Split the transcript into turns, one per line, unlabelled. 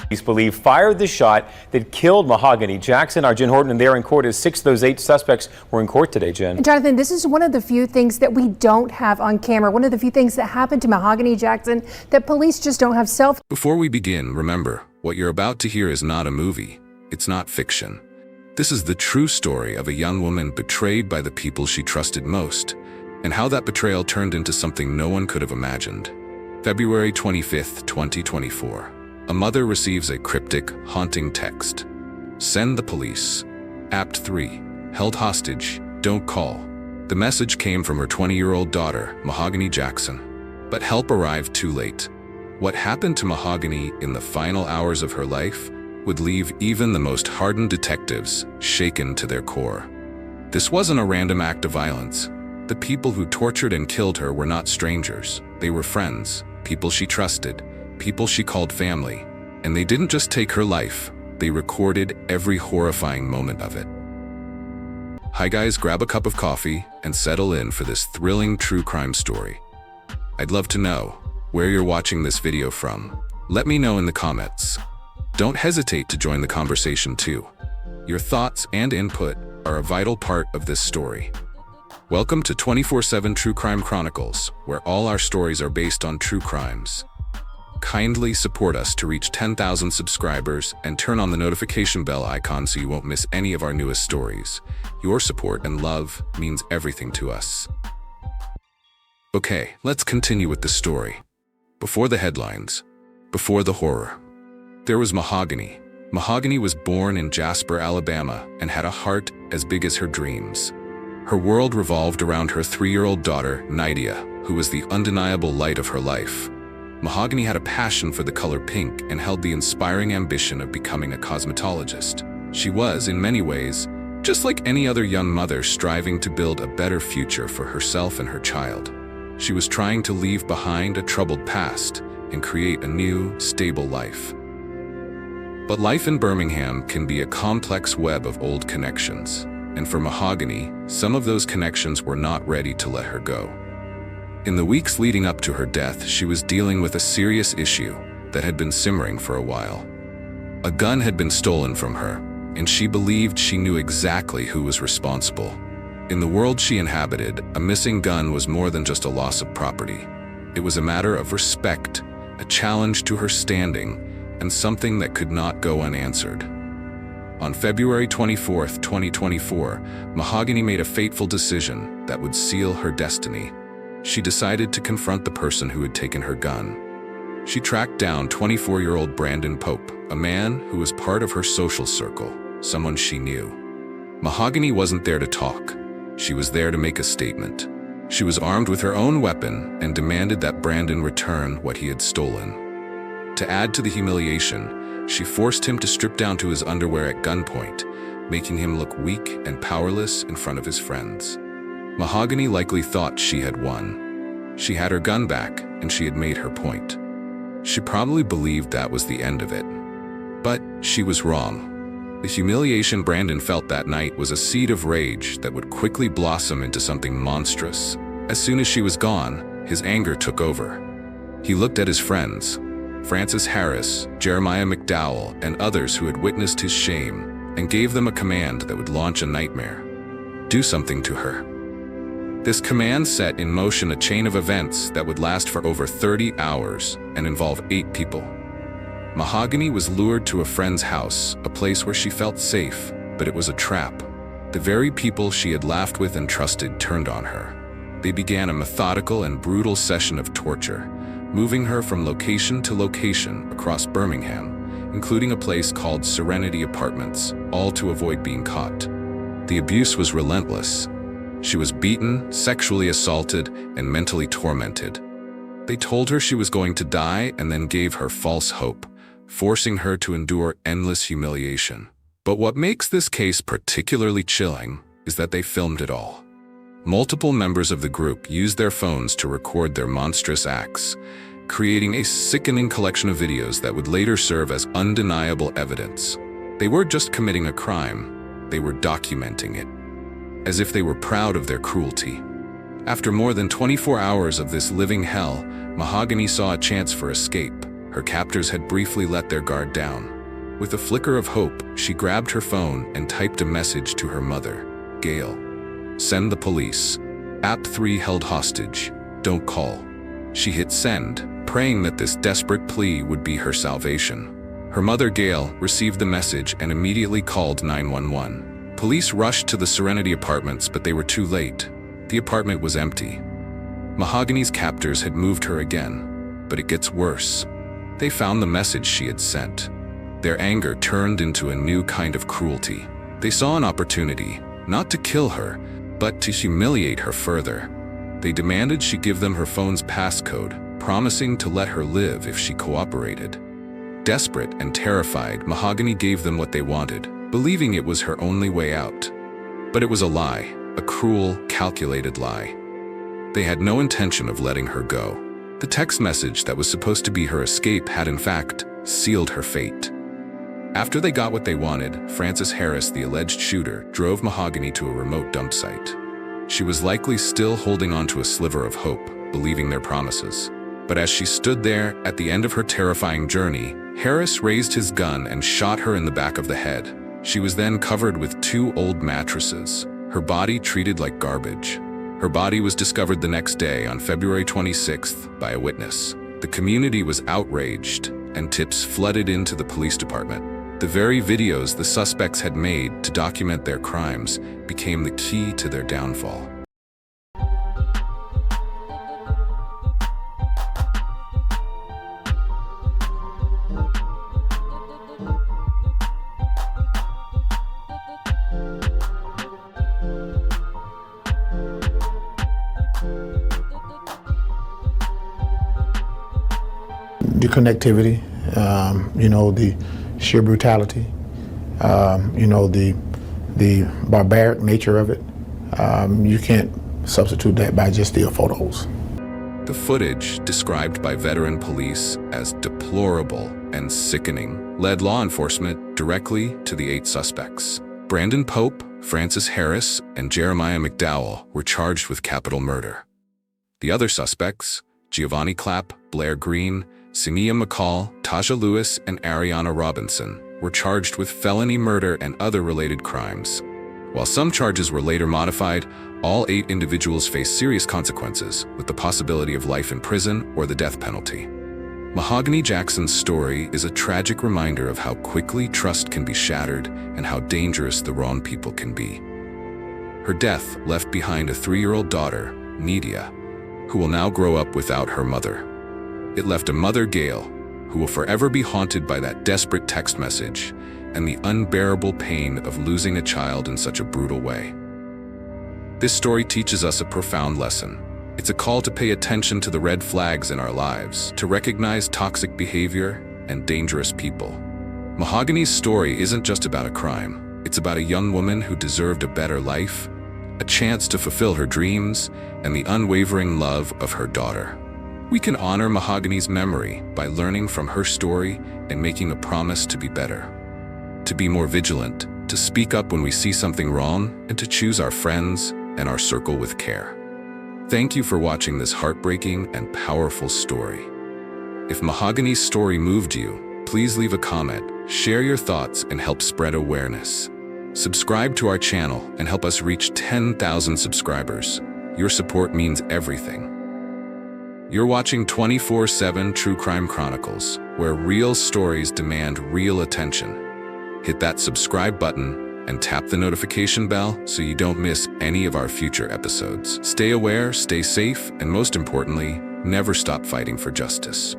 Police believe fired the shot that killed Mahogany Jackson. Our Jen Horton, and there in court as 6 of those 8 suspects were in court today, Jen.
And Jonathan, this is one of the few things that we don't have on camera. One of the few things that happened to Mahogany Jackson that police just don't have
Before we begin, remember, what you're about to hear is not a movie. It's not fiction. This is the true story of a young woman betrayed by the people she trusted most, and how that betrayal turned into something no one could have imagined. February 25th, 2024. A mother receives a cryptic, haunting text. Send the police. Apt 3. Held hostage. Don't call. The message came from her 20-year-old daughter, Mahogany Jackson. But help arrived too late. What happened to Mahogany in the final hours of her life would leave even the most hardened detectives shaken to their core. This wasn't a random act of violence. The people who tortured and killed her were not strangers. They were friends, people she trusted, people she called family. And they didn't just take her life, they recorded every horrifying moment of it. Hi guys, grab a cup of coffee and settle in for this thrilling true crime story. I'd love to know where you're watching this video from. Let me know in the comments. Don't hesitate to join the conversation too. Your thoughts and input are a vital part of this story. Welcome to 24/7 True Crime Chronicles, where all our stories are based on true crimes. Kindly support us to reach 10,000 subscribers and turn on the notification bell icon so you won't miss any of our newest stories. Your support and love means everything to us. Okay, let's continue with the story. Before the headlines, before the horror. There was Mahogany. Mahogany was born in Jasper, Alabama, and had a heart as big as her dreams. Her world revolved around her 3-year-old daughter, Nydia, who was the undeniable light of her life. Mahogany had a passion for the color pink and held the inspiring ambition of becoming a cosmetologist. She was, in many ways, just like any other young mother striving to build a better future for herself and her child. She was trying to leave behind a troubled past and create a new, stable life. But life in Birmingham can be a complex web of old connections, and for Mahogany, some of those connections were not ready to let her go. In the weeks leading up to her death, she was dealing with a serious issue that had been simmering for a while. A gun had been stolen from her, and she believed she knew exactly who was responsible. In the world she inhabited, a missing gun was more than just a loss of property. It was a matter of respect, a challenge to her standing, and something that could not go unanswered. On February 24th, 2024, Mahogany made a fateful decision that would seal her destiny. She decided to confront the person who had taken her gun. She tracked down 24-year-old Brandon Pope, a man who was part of her social circle, someone she knew. Mahogany wasn't there to talk. She was there to make a statement. She was armed with her own weapon and demanded that Brandon return what he had stolen. To add to the humiliation, she forced him to strip down to his underwear at gunpoint, making him look weak and powerless in front of his friends. Mahogany likely thought she had won. She had her gun back, and she had made her point. She probably believed that was the end of it. But she was wrong. The humiliation Brandon felt that night was a seed of rage that would quickly blossom into something monstrous. As soon as she was gone, his anger took over. He looked at his friends, Francis Harris, Jeremiah McDowell, and others who had witnessed his shame, and gave them a command that would launch a nightmare. Do something to her. This command set in motion a chain of events that would last for over 30 hours and involve 8 people. Mahogany was lured to a friend's house, a place where she felt safe, but it was a trap. The very people she had laughed with and trusted turned on her. They began a methodical and brutal session of torture, moving her from location to location across Birmingham, including a place called Serenity Apartments, all to avoid being caught. The abuse was relentless. She was beaten, sexually assaulted, and mentally tormented. They told her she was going to die and then gave her false hope, forcing her to endure endless humiliation. But what makes this case particularly chilling is that they filmed it all. Multiple members of the group used their phones to record their monstrous acts, creating a sickening collection of videos that would later serve as undeniable evidence. They weren't just committing a crime, they were documenting it, as if they were proud of their cruelty. After more than 24 hours of this living hell, Mahogany saw a chance for escape. Her her captors had briefly let their guard down. With a flicker of hope, she grabbed her phone and typed a message to her mother. Gail, send the police. App 3 held hostage. Don't call. She hit send, praying that this desperate plea would be her salvation. Her mother, Gail, received the message and immediately called 911. Police rushed to the Serenity Apartments, but they were too late. The apartment was empty. Mahogany's captors had moved her again, but it gets worse. They found the message she had sent. Their anger turned into a new kind of cruelty. They saw an opportunity, not to kill her, but to humiliate her further. They demanded she give them her phone's passcode, promising to let her live if she cooperated. Desperate and terrified, Mahogany gave them what they wanted, believing it was her only way out. But it was a lie, a cruel, calculated lie. They had no intention of letting her go. The text message that was supposed to be her escape had in fact sealed her fate. After they got what they wanted, Frances Harris, the alleged shooter, drove Mahogany to a remote dump site. She was likely still holding on to a sliver of hope, believing their promises. But as she stood there at the end of her terrifying journey, Harris raised his gun and shot her in the back of the head. She was then covered with 2 old mattresses, her body treated like garbage. Her body was discovered the next day on February 26th by a witness. The community was outraged, and tips flooded into the police department. The very videos the suspects had made to document their crimes became the key to their downfall.
The connectivity, the sheer brutality, the barbaric nature of it. You can't substitute that by just still photos.
The footage, described by veteran police as deplorable and sickening, led law enforcement directly to the 8 suspects. Brandon Pope, Frances Harris, and Jeremiah McDowell were charged with capital murder. The other suspects, Giovanni Clapp, Blair Green, Sinia McCall, Taja Lewis, and Ariana Robinson, were charged with felony murder and other related crimes. While some charges were later modified, all 8 individuals faced serious consequences, with the possibility of life in prison or the death penalty. Mahogany Jackson's story is a tragic reminder of how quickly trust can be shattered and how dangerous the wrong people can be. Her death left behind a 3-year-old daughter, Nidia, who will now grow up without her mother. It left a mother, Gail, who will forever be haunted by that desperate text message and the unbearable pain of losing a child in such a brutal way. This story teaches us a profound lesson. It's a call to pay attention to the red flags in our lives, to recognize toxic behavior and dangerous people. Mahogany's story isn't just about a crime. It's about a young woman who deserved a better life, a chance to fulfill her dreams, and the unwavering love of her daughter. We can honor Mahogany's memory by learning from her story and making a promise to be better. To be more vigilant, to speak up when we see something wrong, and to choose our friends and our circle with care. Thank you for watching this heartbreaking and powerful story. If Mahogany's story moved you, please leave a comment, share your thoughts, and help spread awareness. Subscribe to our channel and help us reach 10,000 subscribers. Your support means everything. You're watching 24/7 True Crime Chronicles, where real stories demand real attention. Hit that subscribe button and tap the notification bell so you don't miss any of our future episodes. Stay aware, stay safe, and most importantly, never stop fighting for justice.